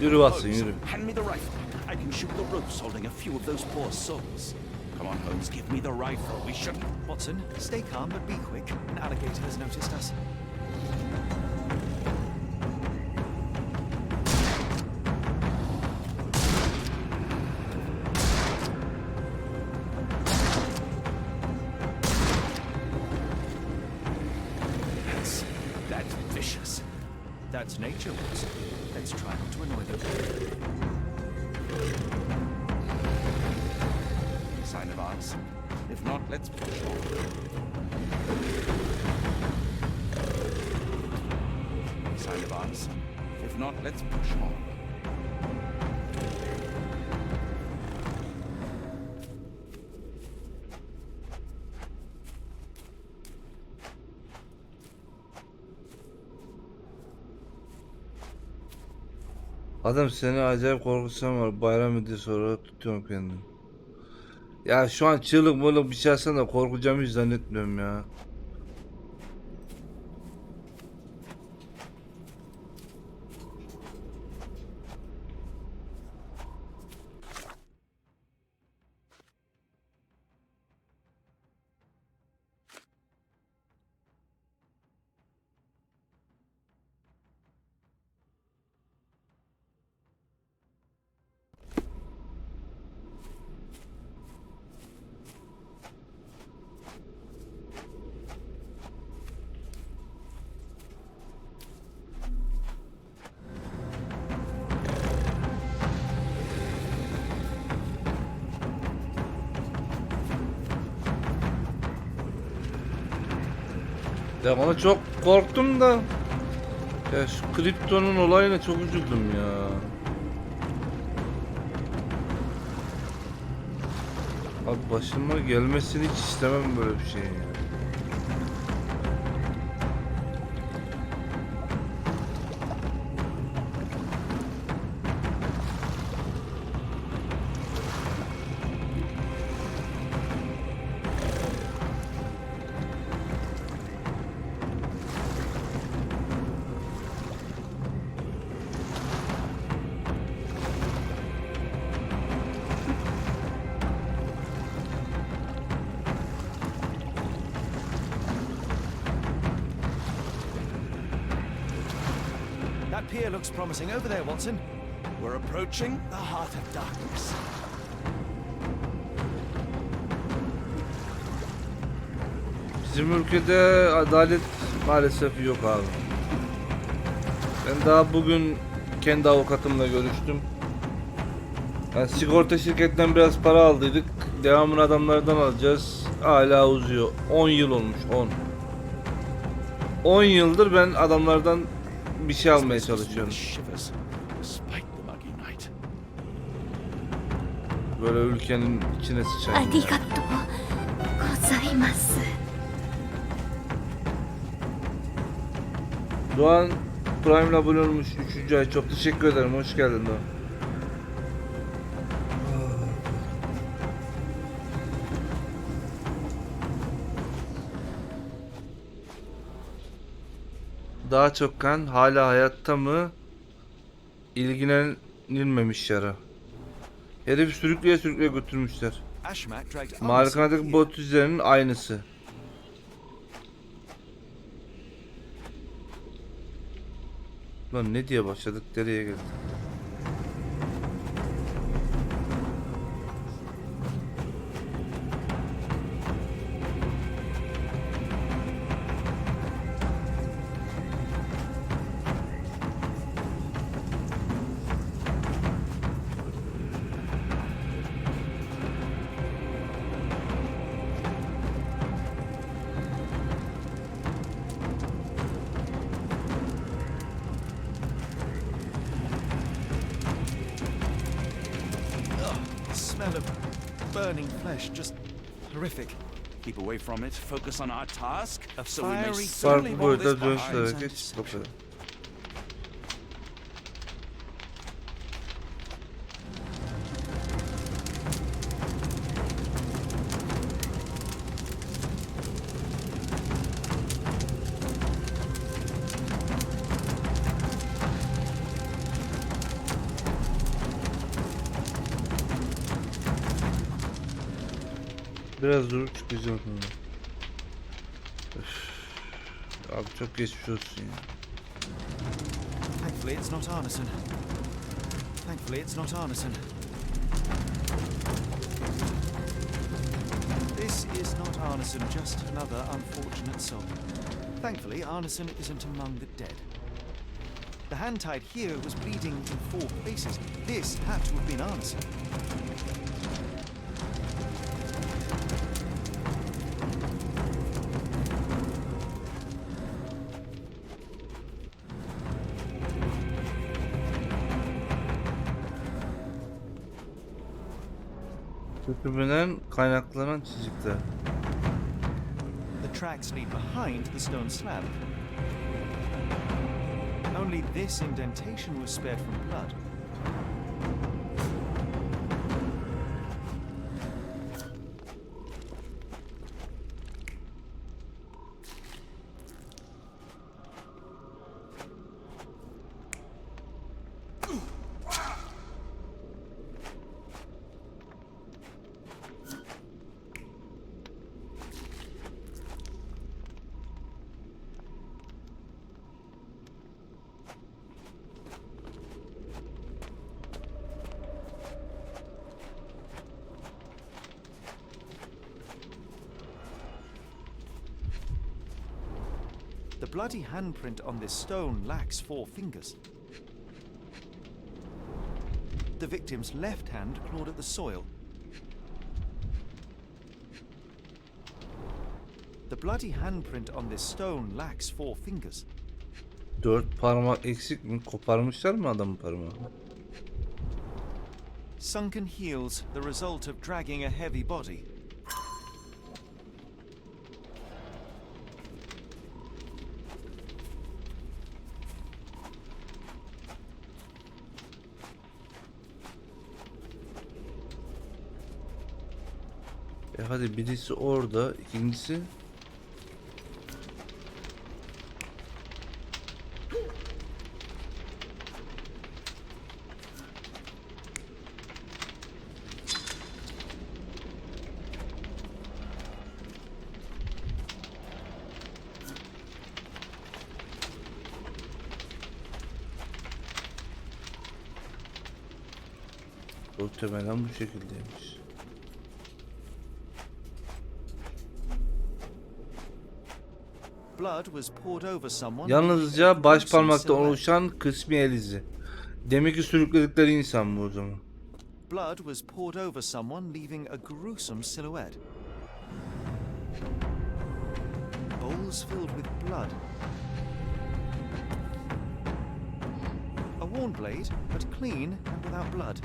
Yürü Watson, yürü. Hand me the rifle. I can shoot the ropes holding a few of those poor souls. Come on, Holmes, give me the rifle. We shouldn't... Watson, stay calm but be quick. An alligator has noticed us. That's vicious. That's nature, Watson. Let's try not to annoy them. Sign of arson. If not, let's push on. Sign of arson. If not, let's push on. Adam seni acayip korkutsam var. Bayram videosu olarak tutuyorum kendimi. Ya şu an çığlık mığlık bir şey alsan da korkacağımı hiç zannetmiyorum ya. Ya ona çok korktum da. Ya şu kriptonun olayına çok üzüldüm ya. Abi başıma gelmesini hiç istemem böyle bir şey ya. That pier looks promising over there, Watson. We're approaching the heart of darkness. Bizim ülkede adalet maalesef yok abi. Ben daha bugün kendi avukatımla görüştüm. Yani sigorta şirketten biraz para aldıydık. Devamını adamlardan alacağız. Hala uzuyor. 10 yıl olmuş, 10. 10 yıldır ben adamlardan bir şey almaya çalışıyorum. Böyle ülkenin içine sıçayım. Doğan Prime'la abone olmuş 3. ay. Çok teşekkür ederim. Hoş geldin Doğan. Daha çok kan hala hayatta mı? İlgilenilmemiş yara. Herifi sürükleye sürükleye götürmüşler. Malikanedeki bot üzerinin aynısı. Lan ne diye başladık, nereye geldik? Smell of burning flesh, just horrific. Keep away from it. Focus on our task, so we may Fiery certainly Farklı hold this boyutta behind. dönüşlerek geç kapı. Biraz durup çıkacağım sonra. Öf. Abi çok geçmiş olsun ya. Thankfully, it's not arneson. Thankfully, it's not arneson. This is not arneson, just another unfortunate soul. Thankfully, arneson isn't among the dead. The hand tied here was bleeding in 4 places. This had to have been arneson. Kötümünden kaynaklanan çizikler. The tracks lead behind the stone slab. Only this indentation was spared from blood. The bloody handprint on this stone lacks 4 fingers. The victim's left hand clawed at the soil. The bloody handprint on this stone lacks 4 fingers. 4 parmak eksik mi? Koparmışlar mı adamın parmağını? Sunken heels, the result of dragging a heavy body. Hadi birisi orada, ikincisi muhtemelen bu şekildeymiş. Blood was poured over someone. Yalnızca baş parmakta oluşan kısmi el izi. Demek ki sürükledikleri insan bu o zaman. Blood was poured over someone, leaving a gruesome silhouette. Bowls filled with blood. A worn blade, but clean and without blood.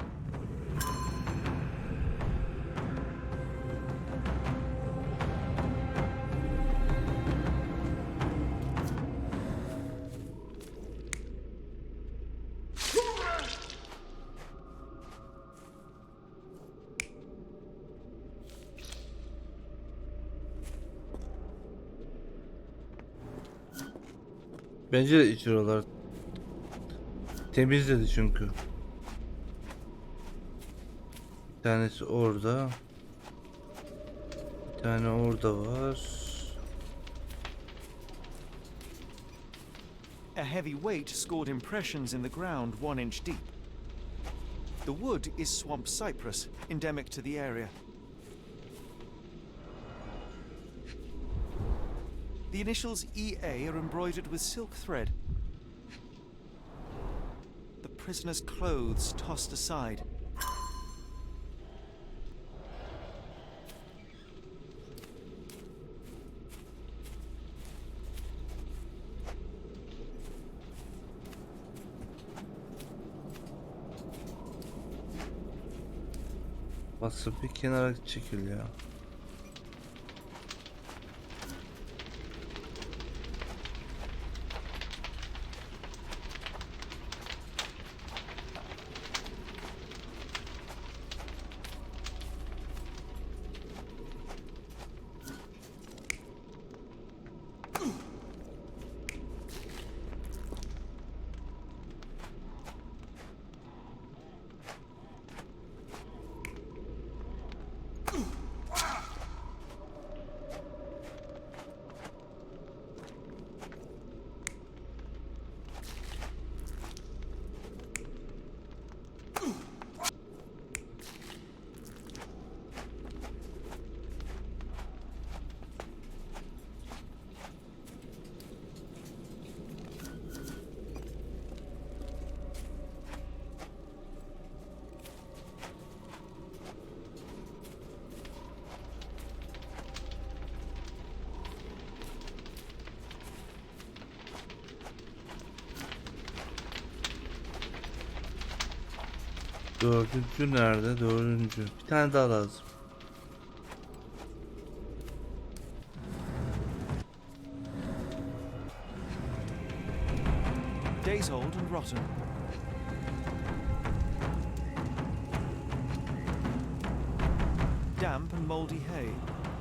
Bence de içiyorlar. Temizledi çünkü. Bir tanesi orada. Bir tane orada var. A heavy weight scored impressions in the ground 1 inch deep. The wood is swamp cypress, endemic to the area. The initials EA are embroidered with silk thread. The prisoner's clothes tossed aside. Basıp bir kenara çekil ya. Dördüncü nerede? Dördüncü. Bir tane daha lazım. Days old and rotten. Damp and mouldy hay.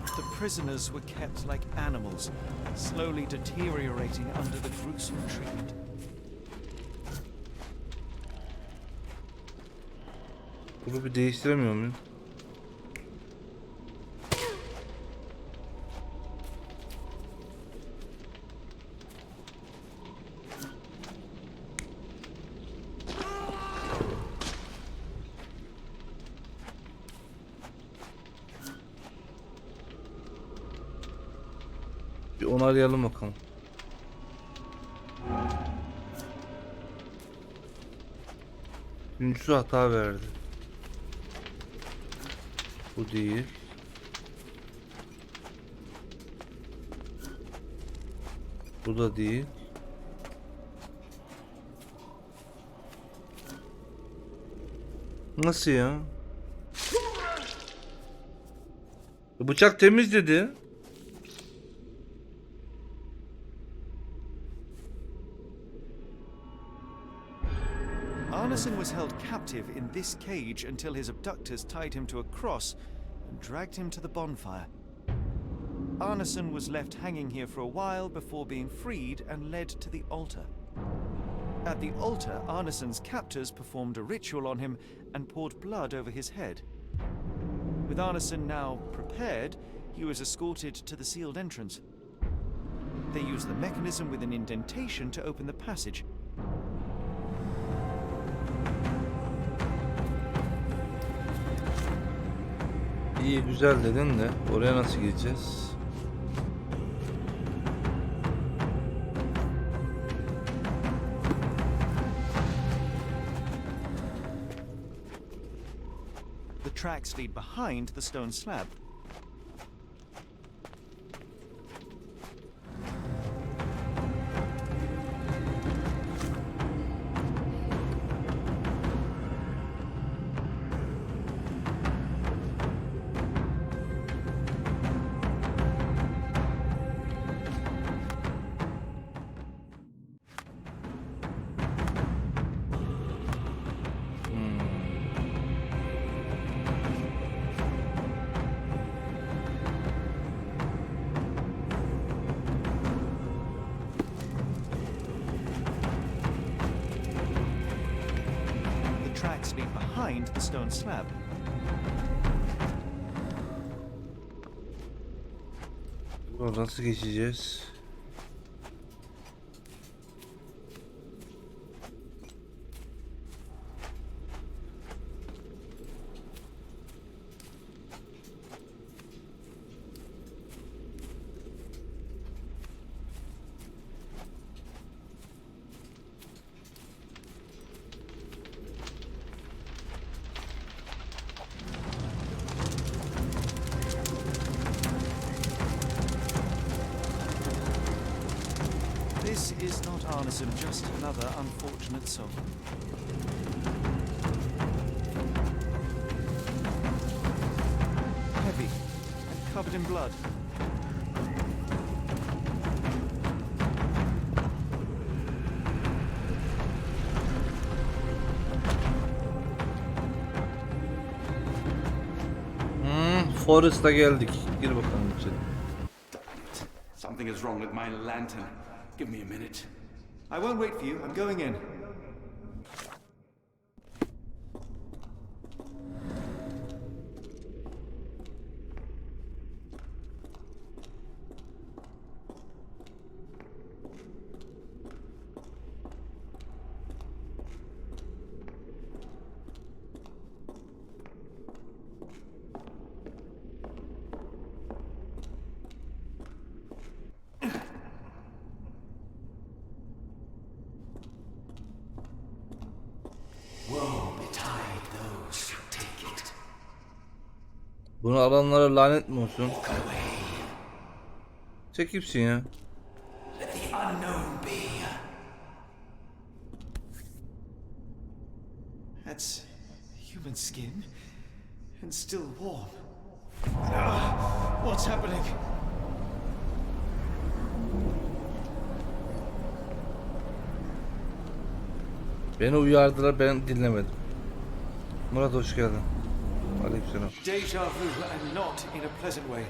The prisoners were kept like animals, slowly deteriorating under the gruesome treatment. Bunu bir değiştiremiyor muyum? Bir onaylayalım bakalım. Üçüncüsü hata verdi. Bu değil. Bu da değil. Nasıl ya? Bıçak temiz dedi. Arneson was held captive in this cage until his abductors tied him to a cross and dragged him to the bonfire. Arneson was left hanging here for a while before being freed and led to the altar. At the altar, Arneson's captors performed a ritual on him and poured blood over his head. With Arneson now prepared, he was escorted to the sealed entrance. They used the mechanism with an indentation to open the passage. İyi güzel dedin de oraya nasıl gideceğiz? The tracks lead behind the stone slab. Tracks lead behind the stone slab. Buradan nasıl geçeceğiz? This is not Arneson, just another unfortunate soul. Heavy and covered in blood. Forest'a geldik. Gir bakalım içeri. Something is wrong with my lantern. Give me a minute. I won't wait for you. I'm going in. Bunu alanlara lanet mi olsun? Sen kimsin ya? Let the unknown be. That's human skin and still warm. What's happening? Beni uyardılar, ben dinlemedim. Murat hoş geldin. Aleykümselam. Deja vu and not in a pleasant way.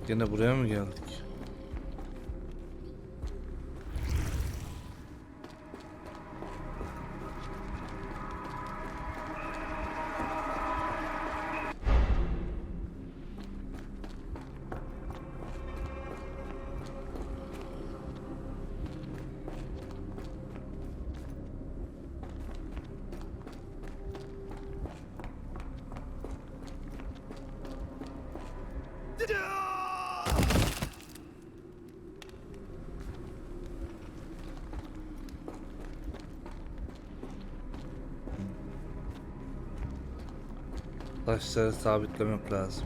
Gene buraya mı geldik? Taşları sabitlemek lazım.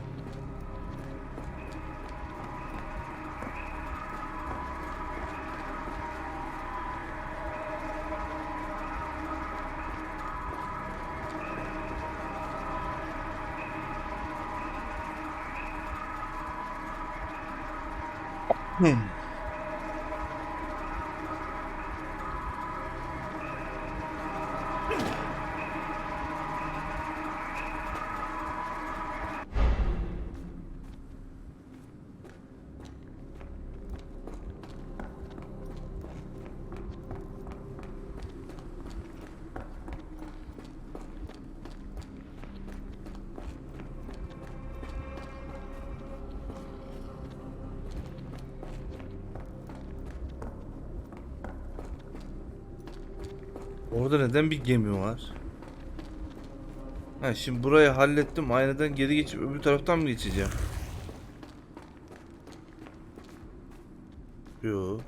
Orada neden bir gemi var? Ha, şimdi burayı hallettim. Aynadan geri geçip öbür taraftan mı geçeceğim? Yo.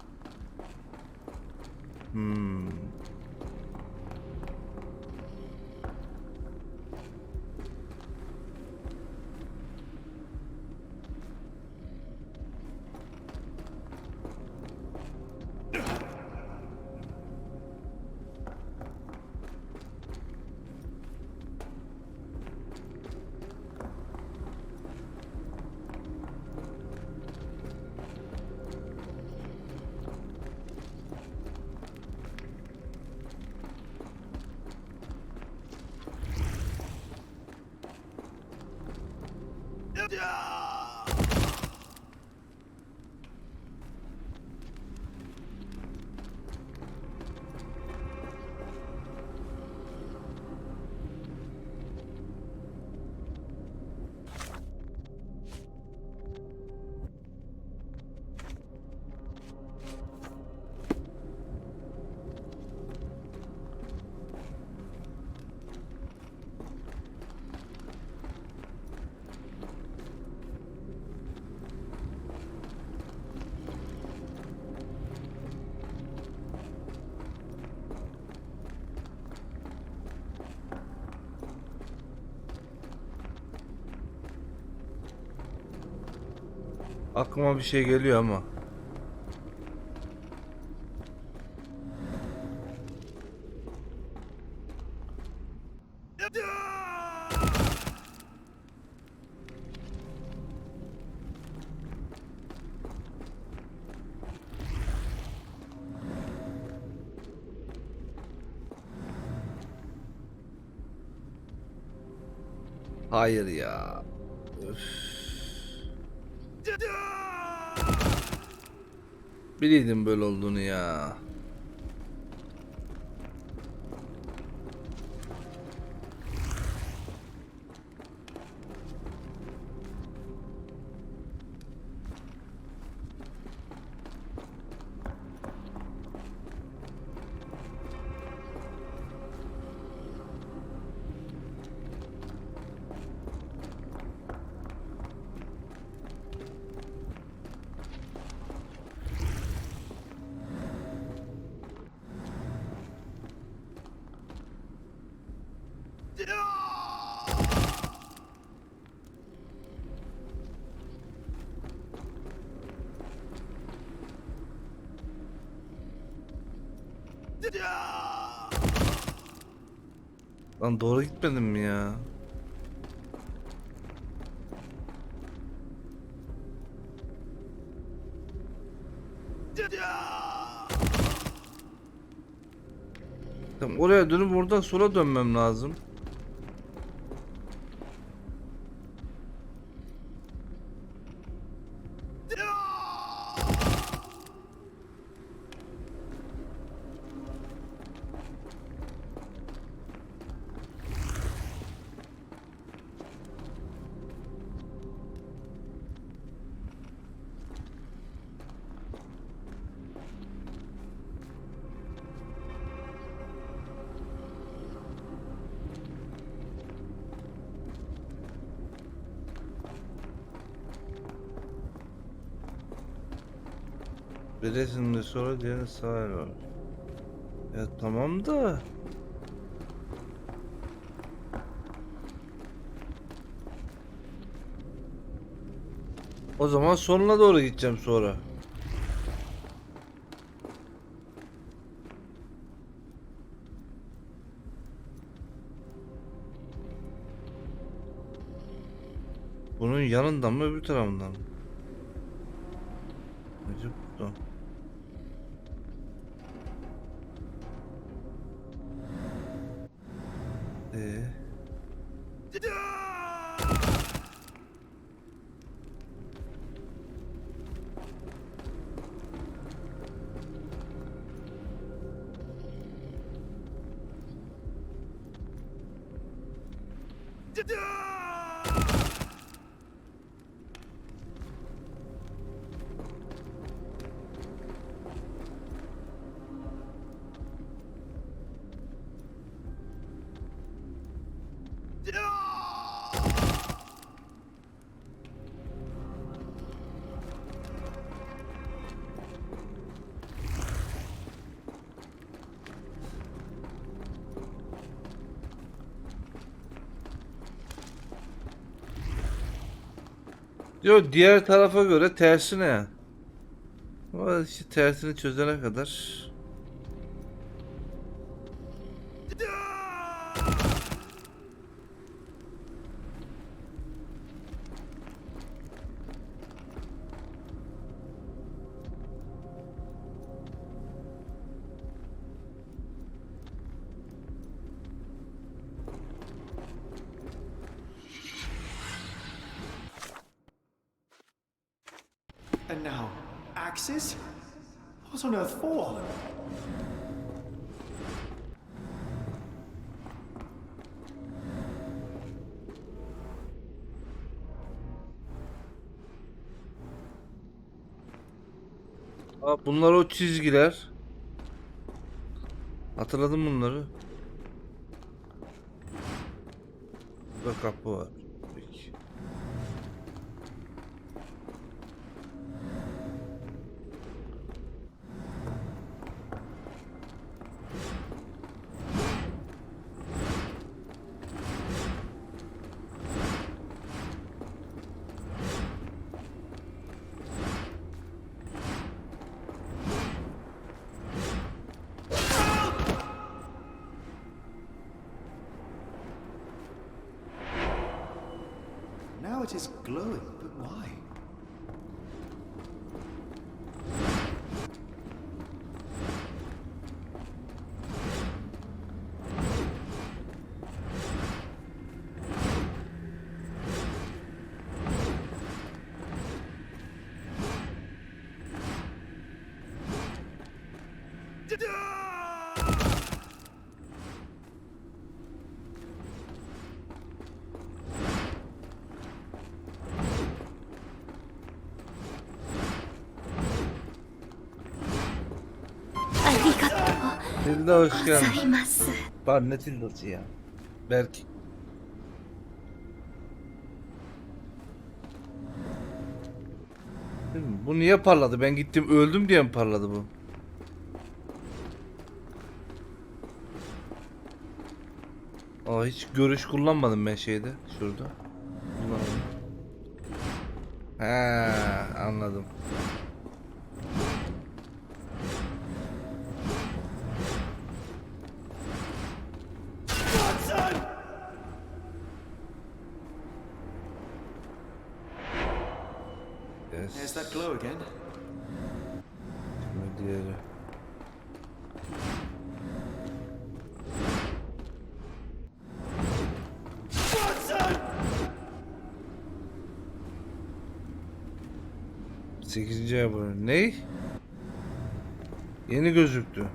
Aklıma bir şey geliyor ama. Hayır ya. Öf. Biliyordum böyle olduğunu ya. Lan doğru gitmedim mi ya? Tamam, oraya dönüp oradan sola dönmem lazım. Birisinde sonra diğerinde sağ el var. Ya tamam da. O zaman sonuna doğru gideceğim sonra. Bunun yanından mı öbür tarafından mı? Acaba buradan. Yo, diğer tarafa göre tersine. Ama işte tersini çözene kadar. And now, axes? What on earth for? Aa, bunlar o çizgiler. Hatırladım bunları. Burada kapı var. Peki. Now it is glowing, but why? Tilda hoş geldin. ございます。 Var ne Tilda'sı ya? Belki. Bu niye parladı? Ben gittim öldüm diye mi parladı bu? Aa, hiç görüş kullanmadım ben şeyde. Şurada. Kullanmadım. He, anladım. Yes. There's that glow again. Şimdi diğeri. Sekizinci abone. Ne? Yeni gözüktü.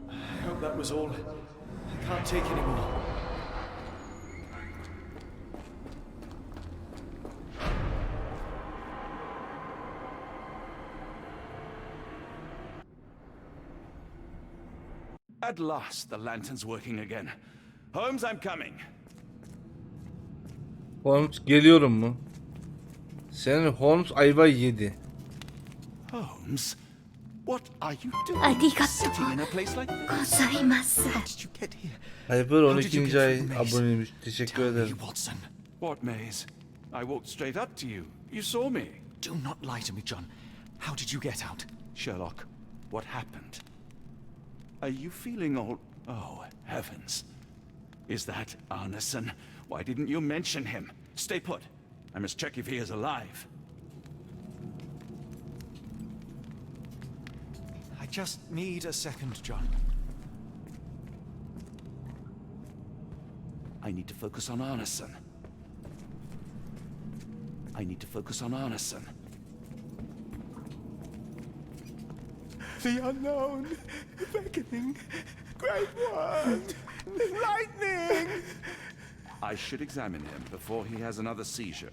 I hope that was all. I can't take any more. At last, the lantern's working again. Holmes, I'm coming. Holmes geliyorum mu? Senin Holmes ayva yedi. Holmes, what are you doing? ありがとう Sitting in a place like this? ございます How did you get here? Hyper How did you 12. get ay through the maze? aboneymiş. Teşekkür Tell me, ederim. Watson. What maze? I walked straight up to you. You saw me. Do not lie to me, John. How did you get out? Sherlock, what happened? Are you feeling all... Oh, heavens. Is that Arneson? Why didn't you mention him? Stay put. I must check if he is alive. I just need a second, John. I need to focus on Arneson. I need to focus on Arneson. The unknown, beckoning, great word, lightning. I should examine him before he has another seizure.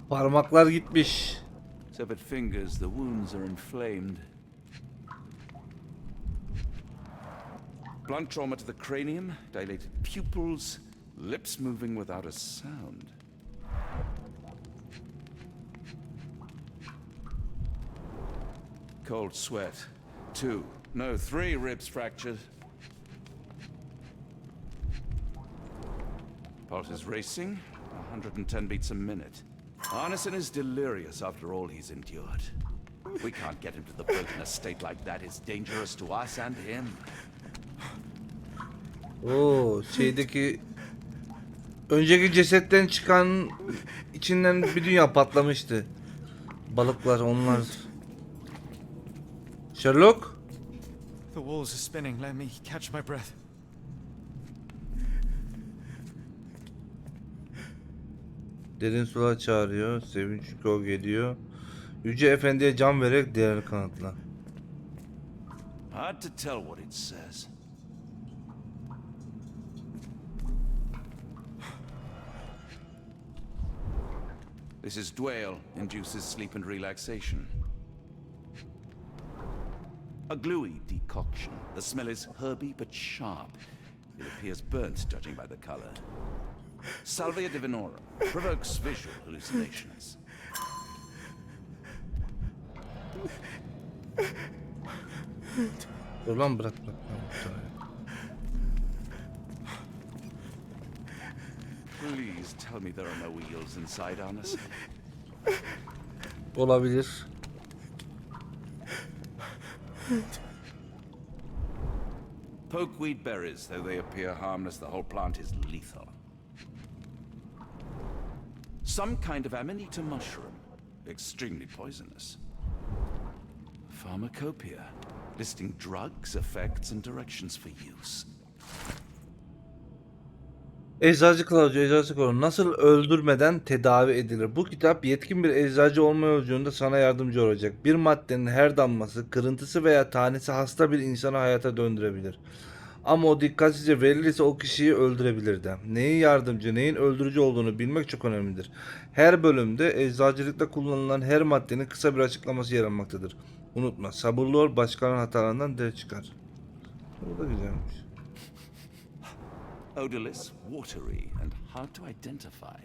Parmaklar gitmiş. Severed fingers, the wounds are inflamed. Blunt trauma to the cranium, dilated pupils, lips moving without a sound. Cold sweat. 2, no, 3 ribs fractured. Pulse is racing, 110 beats a minute. Arneson is delirious after all he's endured. We can't get him to the boat in a state like that. It's dangerous to us and him. Oo, şeydeki önceki cesetten çıkan içinden bir dünya patlamıştı. Balıklar onlar. Sherlock? The walls are spinning. Let me catch my breath. Derin sular çağırıyor. Sevinç yol geliyor. Yüce Efendi'ye can vererek değerli kanatla. Hard to tell what it says. This is Dwale, induces sleep and relaxation. A gluey decoction. The smell is herby but sharp. It appears burnt, judging by the color. Salvia divinorum provokes visual hallucinations. Dur lan bırak. Please tell me there are no wheels inside, Arneson. Olabilir. Pokeweed berries, though they appear harmless, the whole plant is lethal. Some kind of amanita mushroom, extremely poisonous. Pharmacopoeia, listing drugs, effects, and directions for use. Eczacı Kılavuzu, Eczacı Kılavuzu nasıl öldürmeden tedavi edilir? Bu kitap yetkin bir eczacı olma yolculuğunda sana yardımcı olacak. Bir maddenin her damlası, kırıntısı veya tanesi hasta bir insanı hayata döndürebilir. Ama o dikkatsizce verilirse o kişiyi öldürebilir de. Neyin yardımcı, neyin öldürücü olduğunu bilmek çok önemlidir. Her bölümde eczacılıkta kullanılan her maddenin kısa bir açıklaması yer almaktadır. Unutma, sabırlı ol, başkalarının hatalarından ders çıkar. Bu da güzelmiş. Odorless, watery, and hard to identify.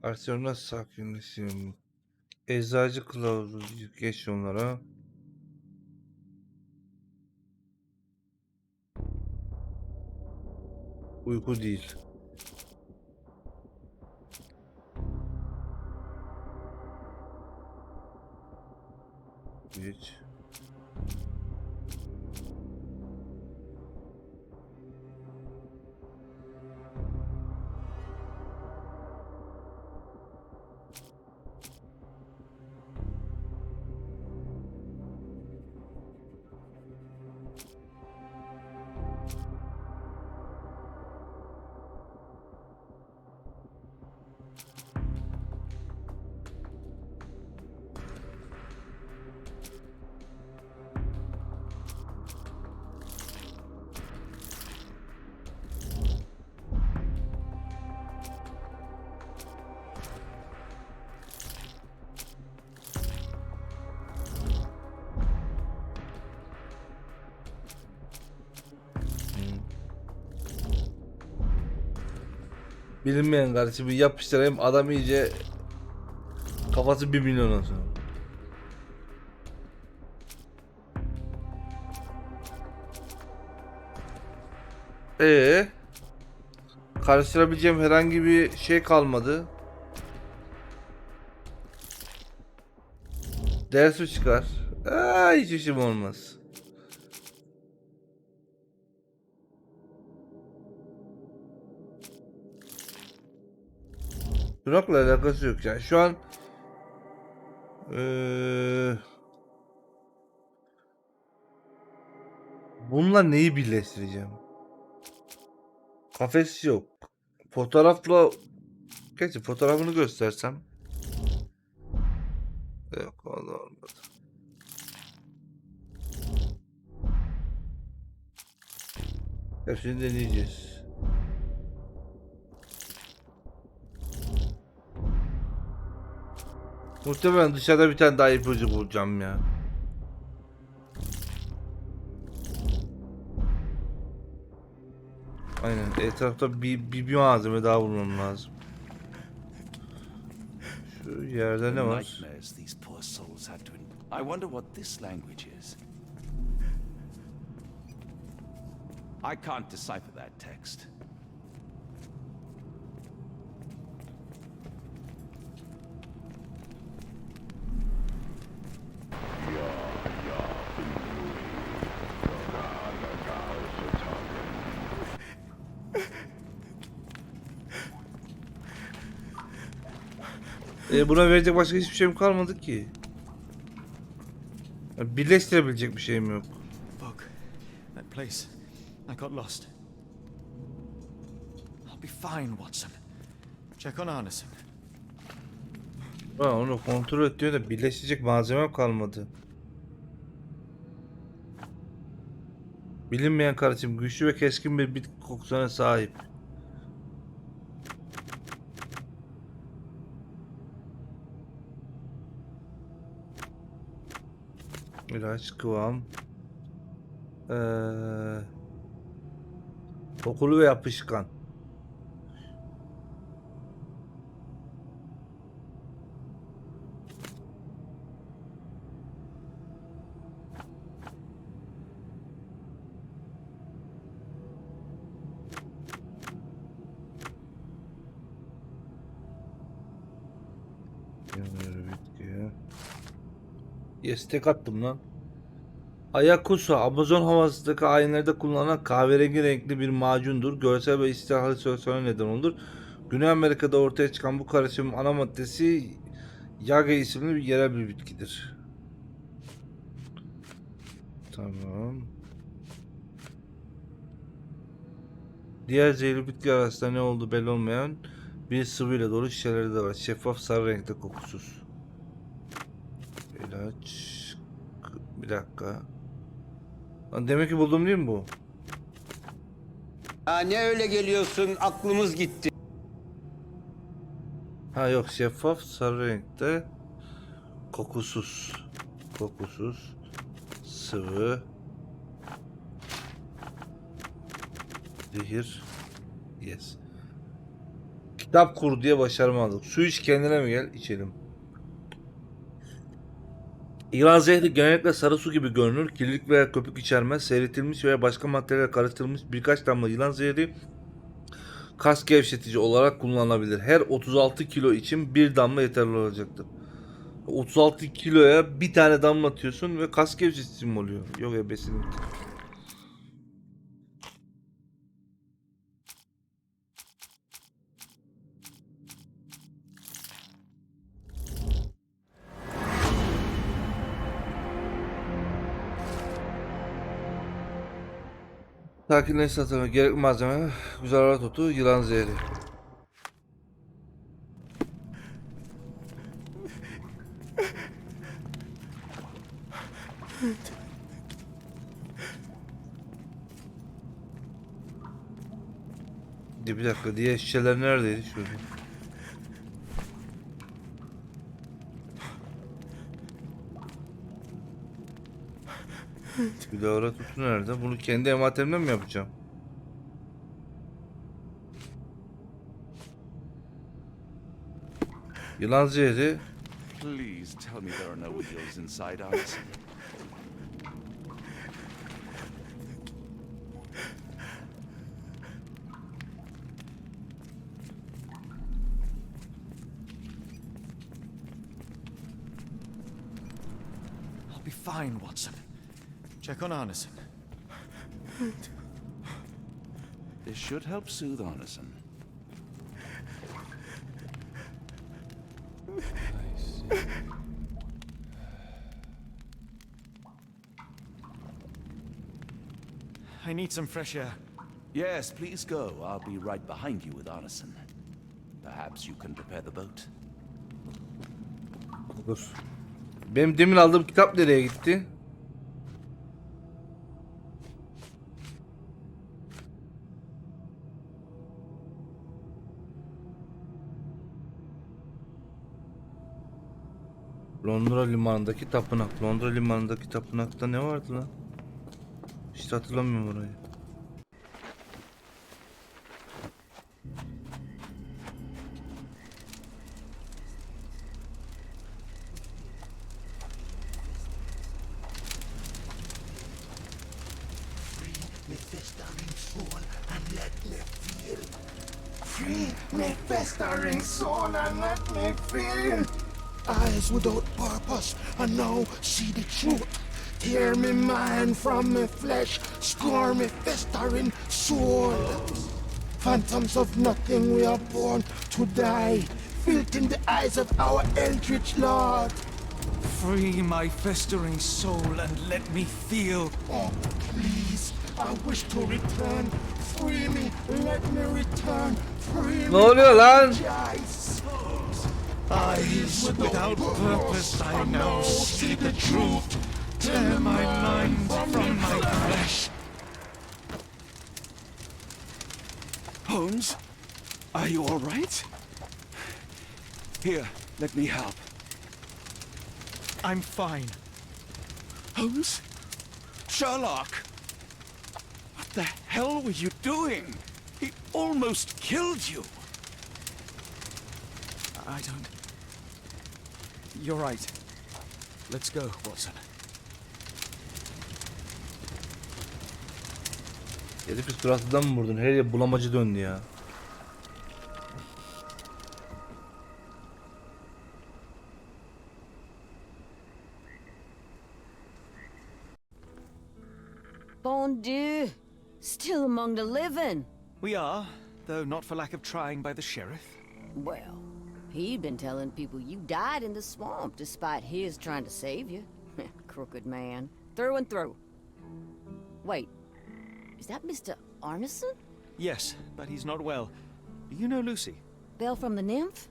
Arsenal nasıl sakinleşeyim? Eczacı kılavuzu geç onlara. Uyku değil. Geç. Bilinmeyen kardeşim bir yapıştırayım, adam iyice kafası 1 milyon olsun. Karıştırabileceğim herhangi bir şey kalmadı. Ders mi çıkar? Hiç işim olmaz. Burak'la alakası yok yani. Şu an bununla neyi birleştireceğim? Kafes yok. Fotoğrafla gerçi fotoğrafını göstersem. Yok, olmadı. Hepsini deneyeceğiz. Muhtemelen dışarıda bir tane daha ipucu bulacağım ya. Aynen, etrafta bir malzeme daha bulmam lazım. Şu yerde ne var? Nightmares these poor souls had to I wonder what this language is. I can't decipher that text. Buna verecek başka hiçbir şeyim kalmadı ki. Birleştirebilecek bir şeyim yok. Book. That place. I got lost. I'll be fine, Watson. Check on Arneson. Onu kontrol et diyor da birleştirecek malzemem kalmadı. Bilinmeyen kardeşim güçlü ve keskin bir bitki kokusuna sahip. İlaç, kıvam. Kokulu ve yapışkan. Destek attım lan. Ayakusa, Amazon havasındaki ayinlerde kullanılan kahverengi renkli bir macundur. Görsel ve istihar halüsinasyona neden olur. Güney Amerika'da ortaya çıkan bu karışımın ana maddesi Yage isimli bir yerel bir bitkidir. Tamam. Diğer zehirli bitki arasında ne olduğu belli olmayan bir sıvıyla dolu şişeleri de var. Şeffaf sarı renkte, kokusuz. İlaç. Bir dakika. Lan demek ki buldum değil mi bu? Ya ne öyle geliyorsun? Aklımız gitti. Ha yok, şeffaf sarı renkte, kokusuz. Kokusuz. Sıvı. Zehir. Yes. Kitap kur diye başarımı aldık. Su iç kendine mi gel? İçelim. İran zehri genellikle sarı su gibi görünür. Kirlilik veya köpük içermez. Seyretilmiş veya başka maddelerle karıştırılmış birkaç damla yılan zehri kas gevşetici olarak kullanılabilir. Her 36 kilo için bir damla yeterli olacaktır. 36 kiloya bir tane damlatıyorsun ve kas gevşetici mi oluyor? Yok ya besin. Sakinleşti satılma. Gerekli malzeme, güzel arat otu, yılan zehri. Bir dakika, diğer şişeler neredeydi? Şurada. Bir de arat otu nerede? Bunu kendi envanterimden mi yapacağım? Yılan zehri. Please tell me there are no wheels inside Anderson. I'll be fine, Watson. Check on Anderson. This should help soothe Anderson. I need some fresh air. Yes, please go. I'll be right behind you with Anderson. Perhaps you can prepare the boat. Dur. Benim demin aldığım kitap nereye gitti? Londra limanındaki tapınak. Londra limanındaki tapınakta ne vardı lan? Hiç hatırlamıyorum orayı. Free me festering soul and let me feel. Eyes without purpose and now see the truth. Tear me mind from me flesh, score me festering soul. Phantoms of nothing, we are born to die. Filth in the eyes of our eldritch lord. Free my festering soul and let me feel. Oh, please, I wish to return. Free me, let me return. Free Ne me. oluyor lan? Eyes without purpose, I now see the truth. Tear my mind from my flesh. Holmes, are you all right? Here, let me help. I'm fine. Holmes? Sherlock! What the hell were you doing? He almost killed you. I don't... You're right. Let's go, Watson. Herifi suratından mı vurdun? Her yer bulamacı döndü ya. Bon Dieu! Still among the living. We are, though not for lack of trying by the sheriff. Well, he'd been telling people you died in the swamp despite his trying to save you. Crooked man. Through and through. Wait, is that Mr. Arneson? Yes, but he's not well. You know Lucy. Belle from the nymph?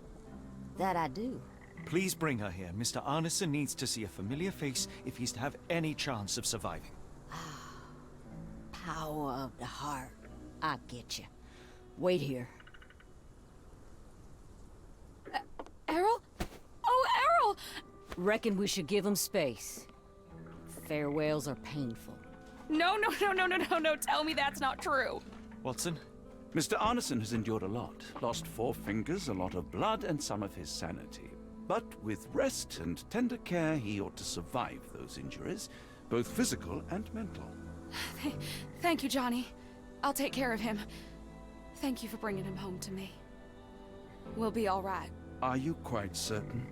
That I do. Please bring her here. Mr. Arneson needs to see a familiar face if he's to have any chance of surviving. Power of the heart. I get you. Wait here. Errol? Oh, Errol! Reckon we should give him space. Farewells are painful. No, tell me that's not true. Watson, Mr. Arneson has endured a lot. Lost 4 fingers, a lot of blood, and some of his sanity. But with rest and tender care, he ought to survive those injuries, both physical and mental. Thank you, Johnny. I'll take care of him. Thank you for bringing him home to me. We'll be all right. Are you quite certain?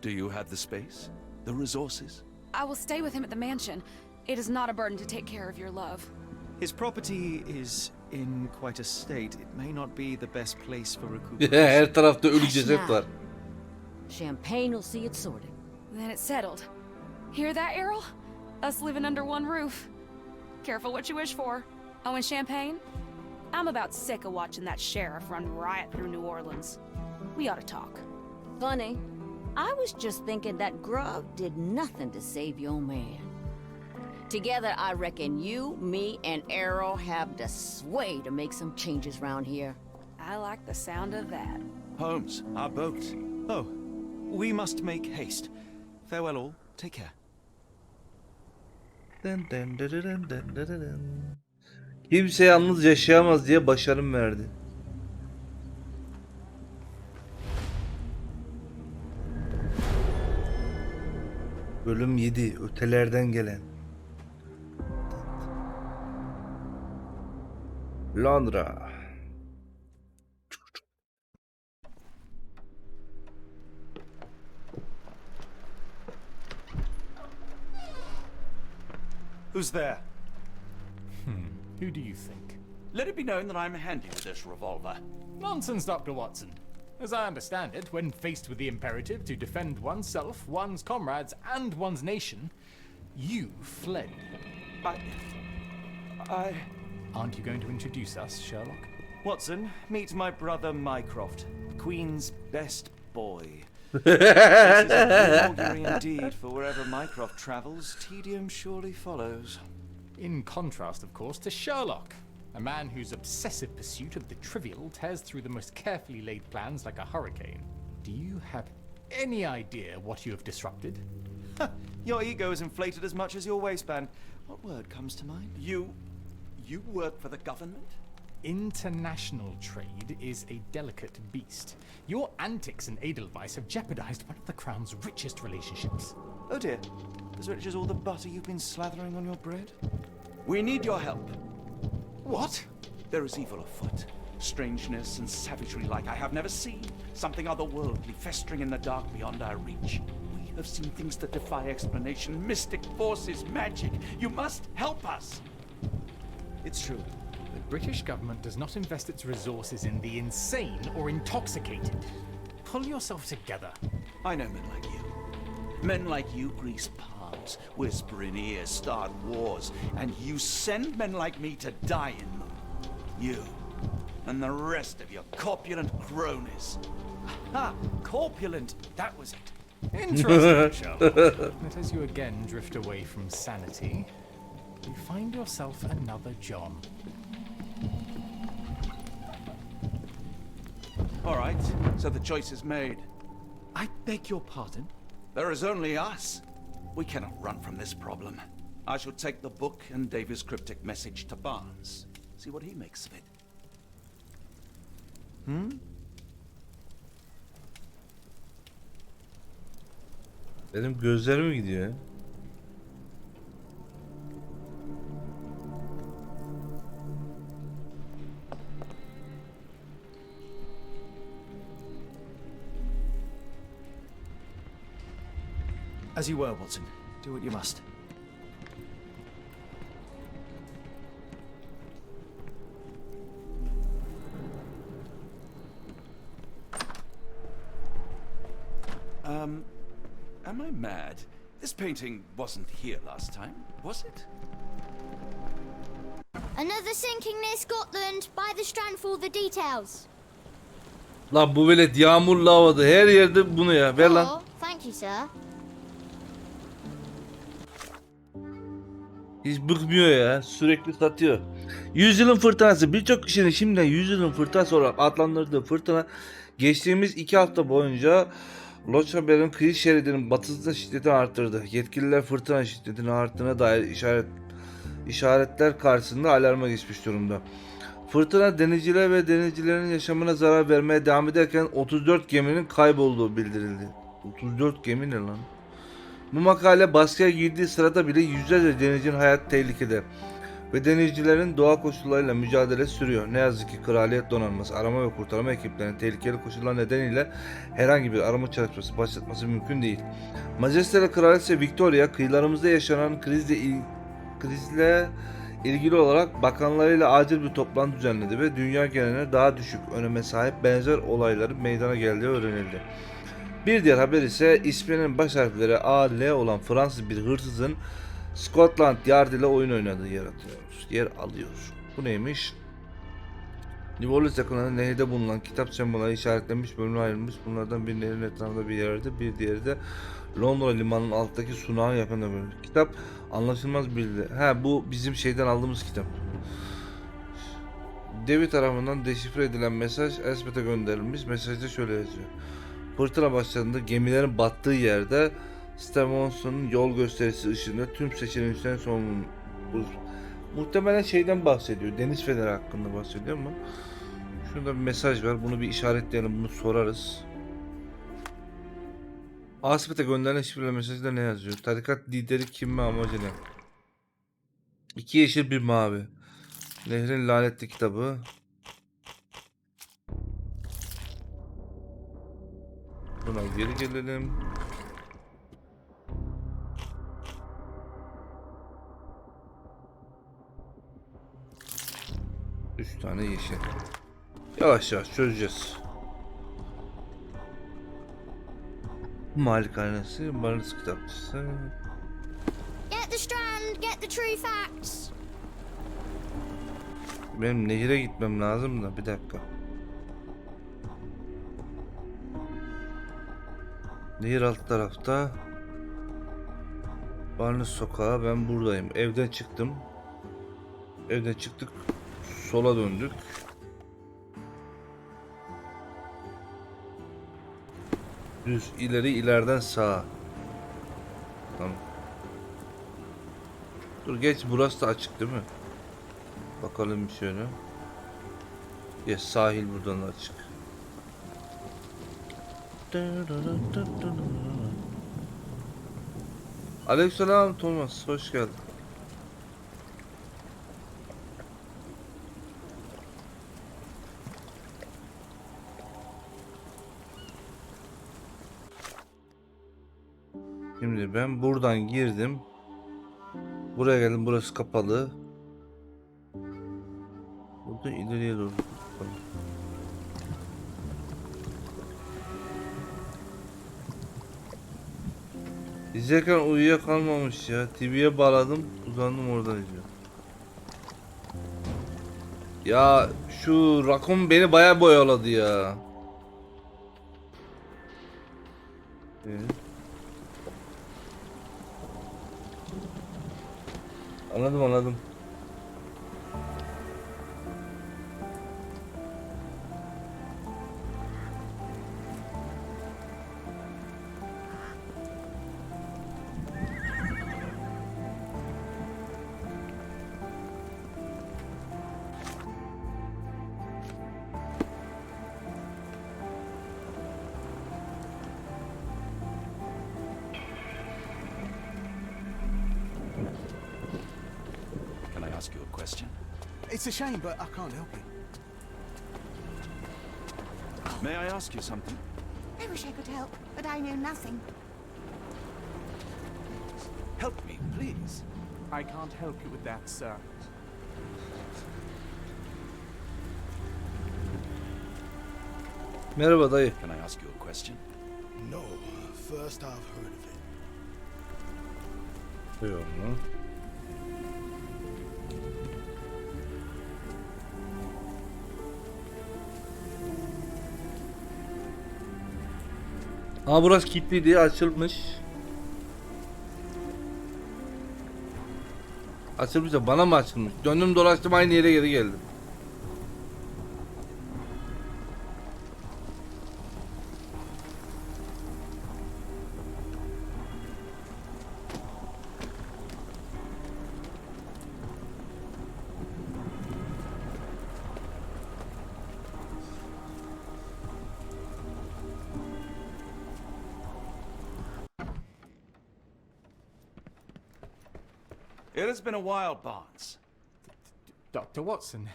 Do you have the space? The resources? I will stay with him at the mansion. It is not a burden to take care of your love. His property is in quite a state. It may not be the best place for Her recuperation. tarafta ölü ceset var. Champagne will see it sorted. Then it's settled. Hear that, Errol? Us living under one roof. Careful what you wish for. Oh, and champagne? I'm about sick of watching that sheriff run riot through New Orleans. We ought to talk. Funny, I was just thinking that grub did nothing to save your man. Together, I reckon you, me, and Errol have the sway to make some changes around here. I like the sound of that. Holmes, our boat. Oh, we must make haste. Farewell all. Take care. Kimse yalnız yaşayamaz diye başarım verdi. Bölüm 7. Ötelerden gelen. Londra. Who's there? Who do you think? Let it be known that I'm handy with this revolver. Nonsense, Dr. Watson. As I understand it, when faced with the imperative to defend oneself, one's comrades, and one's nation, you fled. I... Aren't you going to introduce us, Sherlock? Watson, meet my brother Mycroft, the Queen's best boy. This is a good augury indeed, for wherever Mycroft travels, tedium surely follows. In contrast, of course, to Sherlock, a man whose obsessive pursuit of the trivial tears through the most carefully laid plans like a hurricane. Do you have any idea what you have disrupted? Your ego is inflated as much as your waistband. What word comes to mind? You work for the government? International trade is a delicate beast. Your antics and Edelweiss have jeopardized one of the Crown's richest relationships. Oh dear. As rich as all the butter you've been slathering on your bread? We need your help. What? There is evil afoot. Strangeness and savagery like I have never seen. Something otherworldly festering in the dark beyond our reach. We have seen things that defy explanation. Mystic forces, magic. You must help us. It's true. The British government does not invest its resources in the insane or intoxicated. Pull yourself together. I know men like you. Men like you grease palms, whisper in ears, start wars, and you send men like me to die in them. You and the rest of your corpulent cronies. Ha! Corpulent! That was it. Interesting, Sherlock. But as you again drift away from sanity, you find yourself another John. All right, so the choice is made. I beg your pardon? There is only us. We cannot run from this problem. I shall take the book and Davy's cryptic message to Barnes. See what he makes of it. Benim gözlerim gidiyor ya. As you were, Watson. Do what you must. Am I mad? This painting wasn't here last time, was it? Another sinking near Scotland. By the strand for all the details. Lan bu velet yağmurlu havada her yerde bunu ya. Ver lan. Oh, thank you, sir. Hiç bıkmıyor ya. Sürekli satıyor. Yüzyılın fırtınası. Birçok kişinin şimdiden yüzyılın fırtınası olarak adlandırdığı fırtına geçtiğimiz 2 hafta boyunca Lochaber'in kıyı şeridinin batısında şiddetini arttırdı. Yetkililer fırtına şiddetinin arttığına dair işaretler karşısında alarma geçmiş durumda. Fırtına denizciler ve denizcilerin yaşamına zarar vermeye devam ederken 34 geminin kaybolduğu bildirildi. 34 gemi ne lan? Bu makale baskıya girdiği sırada bile yüzlerce denizcinin hayatı tehlikede ve denizcilerin doğa koşullarıyla mücadele sürüyor. Ne yazık ki Kraliyet Donanması arama ve kurtarma ekiplerinin tehlikeli koşullar nedeniyle herhangi bir arama çalışması başlatması mümkün değil. Majesteleri Kraliçe Victoria kıyılarımızda yaşanan krizle ilgili olarak bakanlarıyla acil bir toplantı düzenledi ve dünya geneline daha düşük öneme sahip benzer olayların meydana geldiği öğrenildi. Bir diğer haber ise isminin baş harfleri A, L olan Fransız bir hırsızın Scotland Yard ile oyun oynadığı yer alıyor. Bu neymiş? New Orleans yakınlarında nehirde bulunan kitap sembolleri işaretlenmiş bölümüne ayrılmış. Bunlardan bir nehrin etrafında bir yerde, bir diğeri de Londra limanının alttaki sunağın yakında bölümü. Kitap anlaşılmaz bildi. Bu bizim şeyden aldığımız kitap. Devi tarafından deşifre edilen mesaj Elspeth'e gönderilmiş. Mesajda şöyle yazıyor. Fırtına başladığında gemilerin battığı yerde Stevenson'un yol gösterisi ışığında tüm seçeneklerin sonunu muhtemelen şeyden bahsediyor. Deniz feneri hakkında bahsediyor ama şurada bir mesaj var. Bunu bir işaretleyelim. Bunu sorarız. Elspeth'e gönderilen şifreli mesajda ne yazıyor? Tarikat lideri kim ve amacı ne? 2 yeşil bir mavi. Nehrin lanetli kitabı. Buna geri gelelim. Üç tane yeşil. Yavaş yavaş çözeceğiz. Malikanesi, barış kitapçısı. Get the strand, get the true facts. Benim nehire gitmem lazım da bir dakika. Nehir alt tarafta. Barnes sokağı, ben buradayım. Evden çıktım. Evden çıktık. Sola döndük. Düz ileri, ileriden sağa. Tamam. Dur geç, burası da açık değil mi? Bakalım bir şöyle. Yes, sahil buradan da açık. Aleykümselam Thomas, hoş geldin. Şimdi ben buradan girdim. Buraya geldim, burası kapalı. Burada ileriye doğru kapalı. İzlerken uyuyakalmamış ya. TV'ye bağladım, uzandım, oradan izliyorum. Ya şu rakun beni bayağı boyaladı ya. Anladım. Ask you a question. It's a shame, but I can't help you. May I ask you something? I wish I could help, but I know nothing. Help me, please. I can't help you with that, sir. Merhaba dayı. Can I ask you a question? No, first I've heard of it. Yok mu? Burası kilitli diye açılmış. Açılmış da bana mı açılmış? Döndüm dolaştım aynı yere geri geldim. It has been a while, Barnes. Dr. Watson.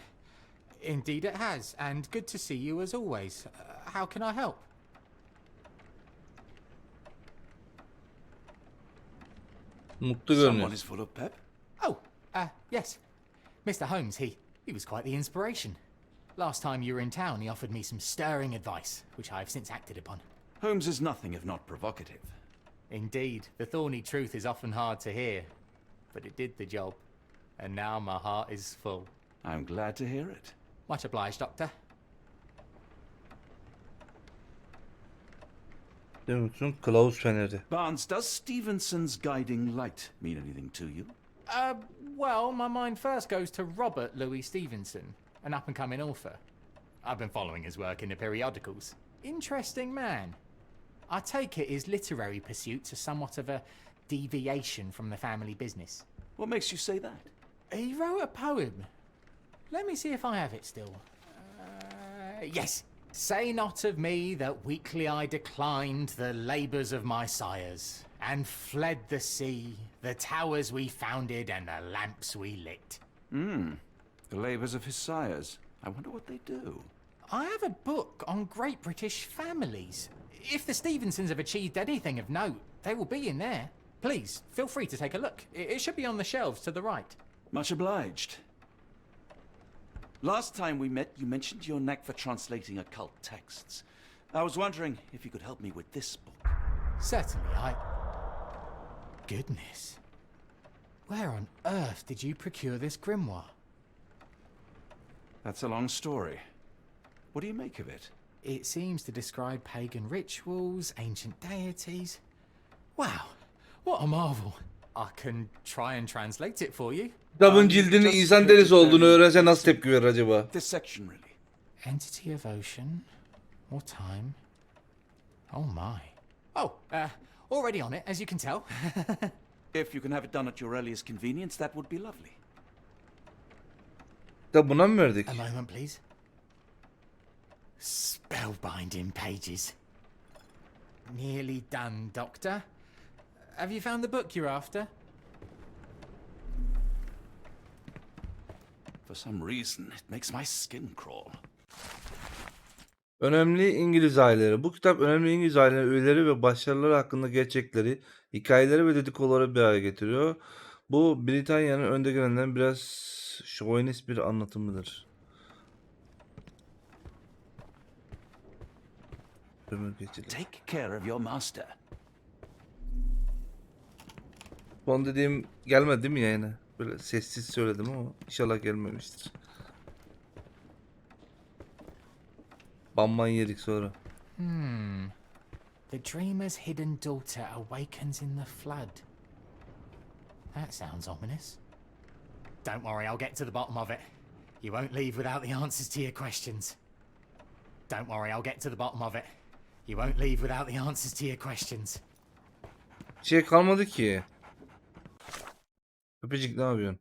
Indeed it has, and good to see you as always. How can I help? Mutlu Someone görünüyor. is full of pep. Oh, yes. Mr. Holmes, he was quite the inspiration. Last time you were in town, he offered me some stirring advice, which I have since acted upon. Holmes is nothing if not provocative. Indeed, the thorny truth is often hard to hear, but it did the job, and now my heart is full. I'm glad to hear it. Much obliged, Doctor. Değil misin? Kılavuz feneri. Barnes, does Stevenson's guiding light mean anything to you? Well, my mind first goes to Robert Louis Stevenson, an up-and-coming author. I've been following his work in the periodicals. Interesting man. I take it his literary pursuits are somewhat of a deviation from the family business. What makes you say that? He wrote a poem. Let me see if I have it still. Yes. Say not of me that weakly I declined the labours of my sires, and fled the sea, the towers we founded, and the lamps we lit. The labours of his sires. I wonder what they do. I have a book on great British families. If the Stevensons have achieved anything of note, they will be in there. Please, feel free to take a look. It should be on the shelves to the right. Much obliged. Last time we met, you mentioned your knack for translating occult texts. I was wondering if you could help me with this book. Certainly, Goodness. Where on earth did you procure this grimoire? That's a long story. What do you make of it? It seems to describe pagan rituals, ancient deities. Wow, what a marvel. I can try and translate it for you. Kitabın cildinin insan derisi olduğunu öğrense nasıl tepki verir acaba? This section really. Entity of ocean or time. Oh my. Oh, already on it, as you can tell. If you can have it done at your earliest convenience, that would be lovely. Da buna mı verdik? A moment, please. Spellbinding pages. Nearly done, Doctor. Have you found the book you're after? For some reason, it makes my skin crawl. Önemli İngiliz aileleri. Bu kitap önemli İngiliz aileleri üyeleri ve başarıları hakkında gerçekleri, hikayeleri ve dedikoduları bir araya getiriyor. Bu Britanya'nın önde gelenlerin biraz şovinist bir anlatımıdır. Take care of your master. Son dediğim gelmedi değil mi yayına? Böyle sessiz söyledim ama inşallah gelmemiştir. Banman yedik sonra. The dreamer's hidden daughter awakens in the flood. That sounds ominous. Don't worry, I'll get to the bottom of it. You won't leave without the answers to your questions. Don't worry, I'll get to the bottom of it. You won't leave without the answers to your questions. Şey kalmadı ki. Öpücük ne yapıyorsun?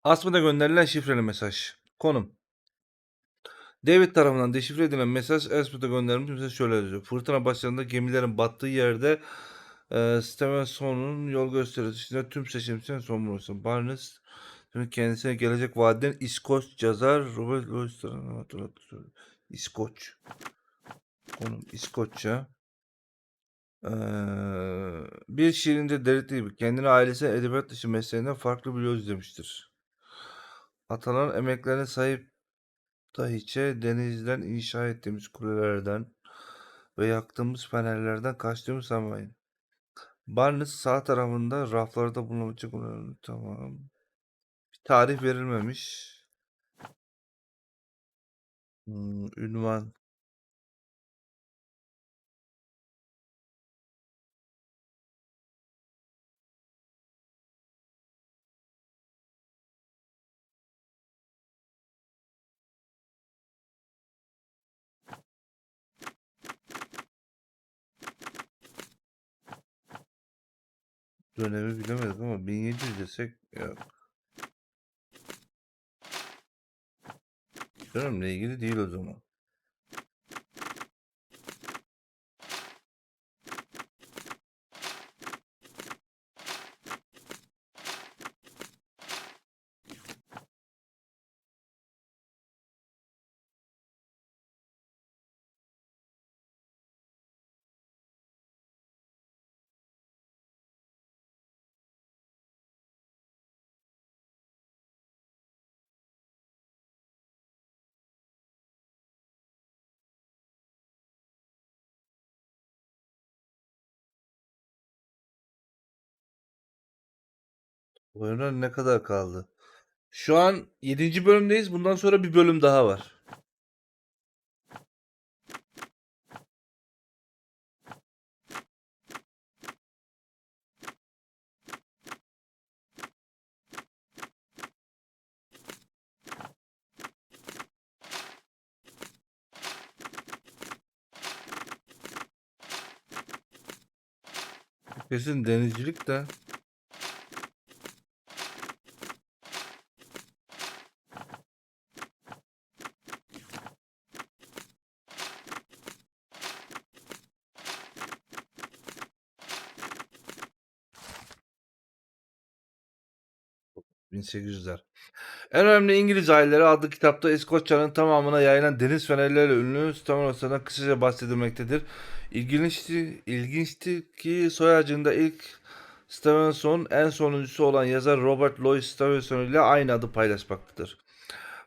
Asma'da gönderilen şifreli mesaj. Konum. David tarafından deşifre edilen mesaj Asma'da gönderilmiş mesaj şöyle yazıyor. Fırtına başlarında gemilerin battığı yerde Stevenson'un yol göstericisiyle tüm seçimlerin son bulursun. Barnes kendisine gelecek vadeden İskoç yazar Robert Louis'tan hatırlattı. İskoç. Konum İskoçça. Bir şiirinde delirttiği gibi kendini ailesi edebiyat dışı mesleğinden farklı biliyoruz demiştir. Ataların emeklerine sahip dahiçe denizden inşa ettiğimiz kulelerden ve yaktığımız fenerlerden kaçtığımız sanmayın. Barnes sağ tarafında raflarda bulunabilecek tamam. Bir tarih verilmemiş. Ünvan. Dönemi bilemedik ama 1700 desek yok. Dönemle ilgili değil o zaman. Oyuna ne kadar kaldı? Şu an 7. bölümdeyiz. Bundan sonra bir bölüm daha var. Kesin denizcilik de. ...1800'ler. En önemli İngiliz aileleri adlı kitapta İskoçya'nın tamamına yayılan deniz fenerleriyle ünlü Stevenson'dan kısaca bahsedilmektedir. İlginçti ki soy ağacında ilk Stevenson en sonuncusu olan yazar Robert Louis Stevenson ile aynı adı paylaşmaktadır.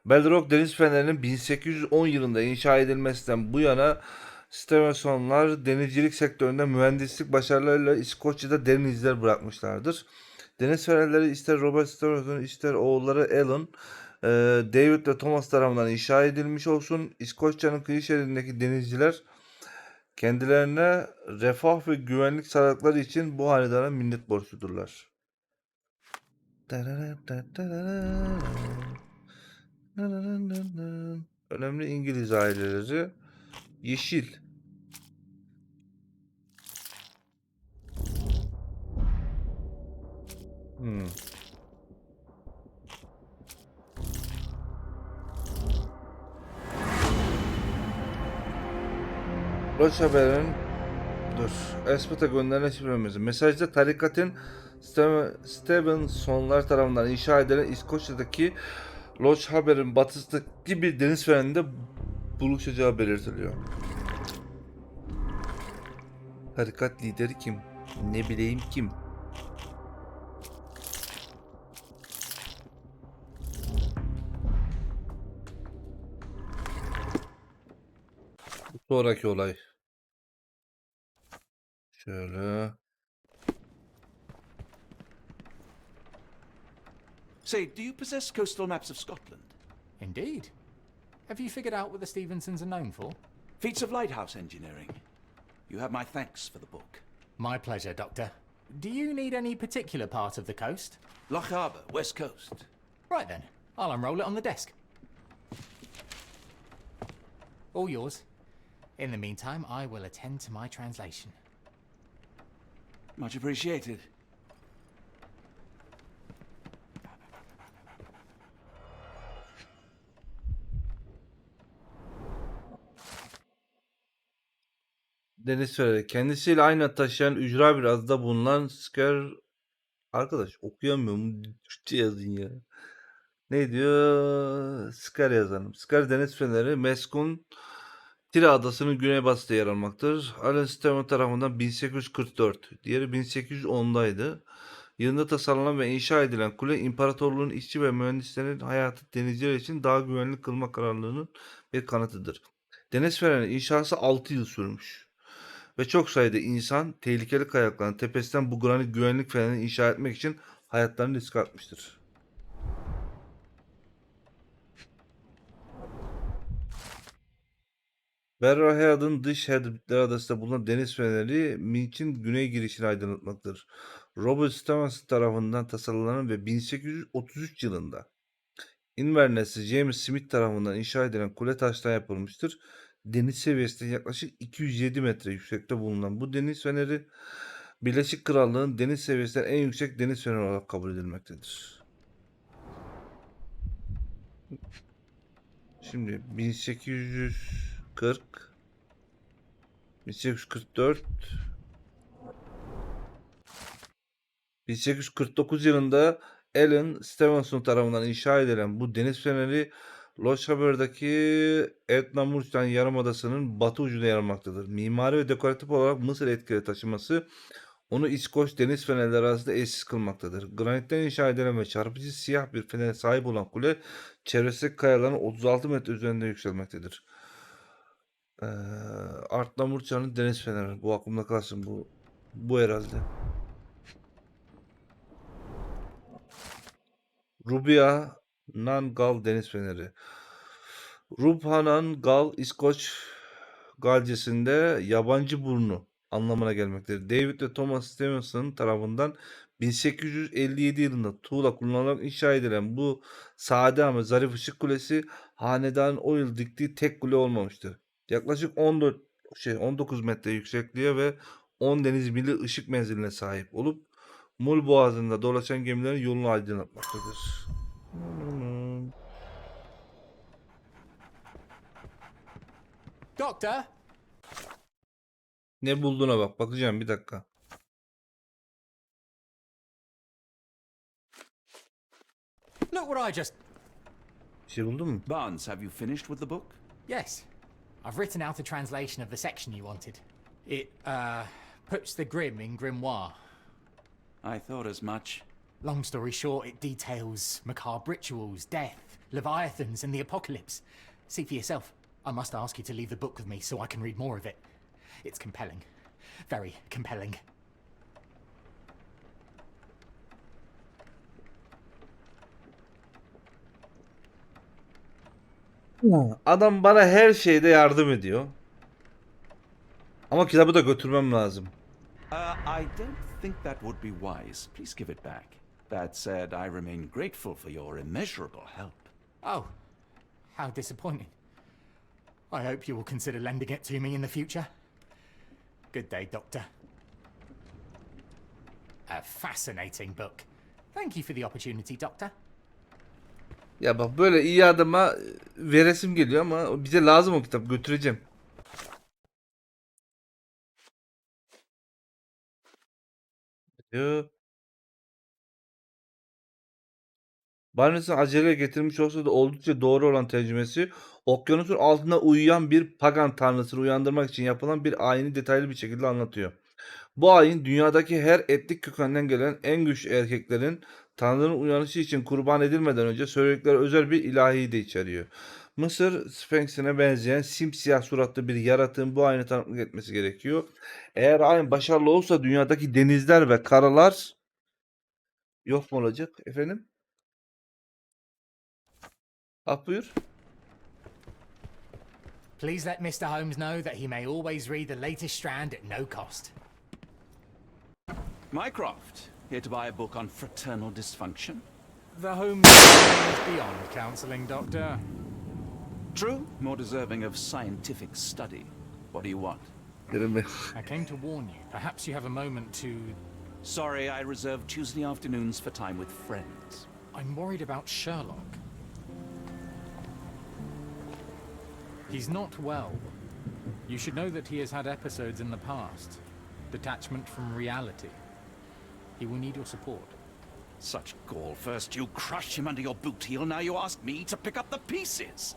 Bedrock deniz fenerinin 1810 yılında inşa edilmesinden bu yana Stevensonlar denizcilik sektöründe mühendislik başarılarıyla İskoçya'da derin izler bırakmışlardır. Deniz fenerleri ister Robert Stevenson ister oğulları Alan, David ve Thomas tarafından inşa edilmiş olsun, İskoçya'nın kıyı şeridindeki denizciler kendilerine refah ve güvenlik sağladıkları için bu hanedana minnet borçludurlar. Önemli İngiliz aileleri. Yeşil. Hmm. Roç haberin Espet'e gönderilen şifremizi. Mesajda tarikatın Stevensonlar tarafından inşa edilen İskoçya'daki Loch Haber'in batısındaki bir deniz fenerinde buluşacağı belirtiliyor. Tarikat lideri kim? Ne bileyim kim? Sonraki olay. Şöyle. Say, do you possess coastal maps of Scotland? Indeed. Have you figured out what the Stevensons are known for? Feats of lighthouse engineering. You have my thanks for the book. My pleasure, Doctor. Do you need any particular part of the coast? Loch Harbour, west coast. Right then, I'll unroll it on the desk. All yours. In the meantime, I will attend to my translation. Much appreciated. Deniz Fereri. Kendisiyle aynı taşıyan ücra bir adada bulunan Sker... Arkadaş okuyamıyorum. Türkçe yazın ya. Ne diyor? Sker yazalım. Sker Deniz Feneri Meskun Tire Adası'nın güneybatısında yer almaktadır. Alan Steven tarafından 1844, diğeri 1810'daydı. Yılında tasarlanan ve inşa edilen kule, imparatorluğun işçi ve mühendislerinin hayatı denizciler için daha güvenli kılma kararlılığının bir kanıtıdır. Deniz fenerinin inşası 6 yıl sürmüş. Ve çok sayıda insan tehlikeli kayakların tepesinden bu granit güvenlik fenerini inşa etmek için hayatlarını riske atmıştır. Berrahead'ın dış Hebride'ler adasında bulunan deniz feneri Minch'in güney girişini aydınlatmaktadır. Robert Stevenson tarafından tasarlanan ve 1833 yılında Inverness'te James Smith tarafından inşa edilen kule taştan yapılmıştır. Deniz seviyesinden yaklaşık 207 metre yüksekte bulunan bu deniz feneri Birleşik Krallığın deniz seviyesinden en yüksek deniz feneri olarak kabul edilmektedir. Şimdi 1840, 1844, 1849 yılında Alan Stevenson tarafından inşa edilen bu deniz feneri Lochaber'daki Etnamurcan Yarımadası'nın batı ucunda yer almaktadır. Mimari ve dekoratif olarak Mısır etkileri taşıması onu İskoç deniz fenerleri arasında eşsiz kılmaktadır. Granitten inşa edilen ve çarpıcı siyah bir fenere sahip olan kule çevresindeki kayaların 36 metre üzerinde yükselmektedir. Artnamurcan'ın deniz feneri. Bu aklımda kalsın. Bu herhalde. Rubia'nan Gal deniz feneri. Rubhanan Gal İskoç Galcesinde yabancı burnu anlamına gelmektedir. David ve Thomas Stevenson tarafından 1857 yılında tuğla kullanılarak inşa edilen bu sade ama zarif ışık kulesi hanedanın o yıl diktiği tek kule olmamıştır. Yaklaşık 19 metre yüksekliğe ve 10 deniz mili ışık menziline sahip olup Mul Boğazı'nda dolaşan gemilerin yolunu aydınlatmaktadır. Doctor? Ne bulduğuna bak. Bakacağım bir dakika. Look what I just... Bir şey buldun mu? Barnes, have you finished with the book? Yes. I've written out a translation of the section you wanted. It, puts the grim in grimoire. I thought as much. Long story short, it details macabre rituals, death, leviathans, and the apocalypse. See for yourself. I must ask you to leave the book with me so I can read more of it. It's compelling. Very compelling. Adam bana her şeyde yardım ediyor. Ama kitabı da götürmem lazım. I don't think that would be wise. Please give it back. That said, I remain grateful for your immeasurable help. Oh, how disappointing. I hope you will consider lending it to me in the future. Good day, Doctor. A fascinating book. Thank you for the opportunity, Doctor. Ya bak böyle iyi adama veresim geliyor ama bize lazım o kitap, götüreceğim. Diyor. Barnes'ın acele getirmiş olsa da oldukça doğru olan tercümesi, okyanusun altında uyuyan bir pagan tanrısını uyandırmak için yapılan bir ayini detaylı bir şekilde anlatıyor. Bu ayin dünyadaki her etnik kökenden gelen en güçlü erkeklerin Tanrı'nın uyanışı için kurban edilmeden önce söyledikleri özel bir ilahiyi de içeriyor. Mısır Sphinx'ine benzeyen simsiyah suratlı bir yaratığın bu ayini tanıklık etmesi gerekiyor. Eğer ayin başarılı olsa dünyadaki denizler ve karalar yok mu olacak efendim? Buyur. Please let Mr. Holmes know that he may always read the latest strand at no cost. Mycroft, here to buy a book on fraternal dysfunction? The Holmes is beyond counselling, Doctor. True, more deserving of scientific study. What do you want? I came to warn you. Perhaps you have a moment to... Sorry, I reserve Tuesday afternoons for time with friends. I'm worried about Sherlock. He's not well. You should know that he has had episodes in the past. Detachment from reality. He will need your support. Such gall. First you crush him under your boot heel, now you ask me to pick up the pieces.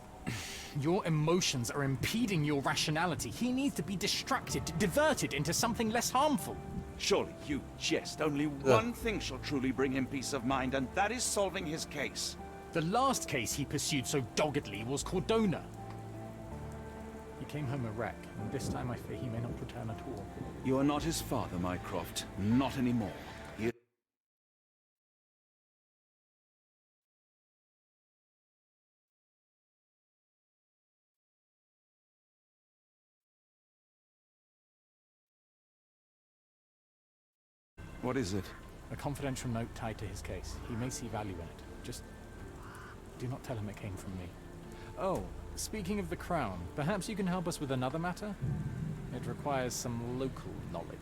Your emotions are impeding your rationality. He needs to be distracted, diverted into something less harmful. Surely you jest. Only one thing shall truly bring him peace of mind, and that is solving his case. The last case he pursued so doggedly was Cordona. He came home a wreck, and this time I fear he may not return at all. You are not his father, Mycroft. Not anymore. What is it? A confidential note tied to his case. He may see value in it. Just do not tell him it came from me. Oh, speaking of the crown, perhaps you can help us with another matter? It requires some local knowledge.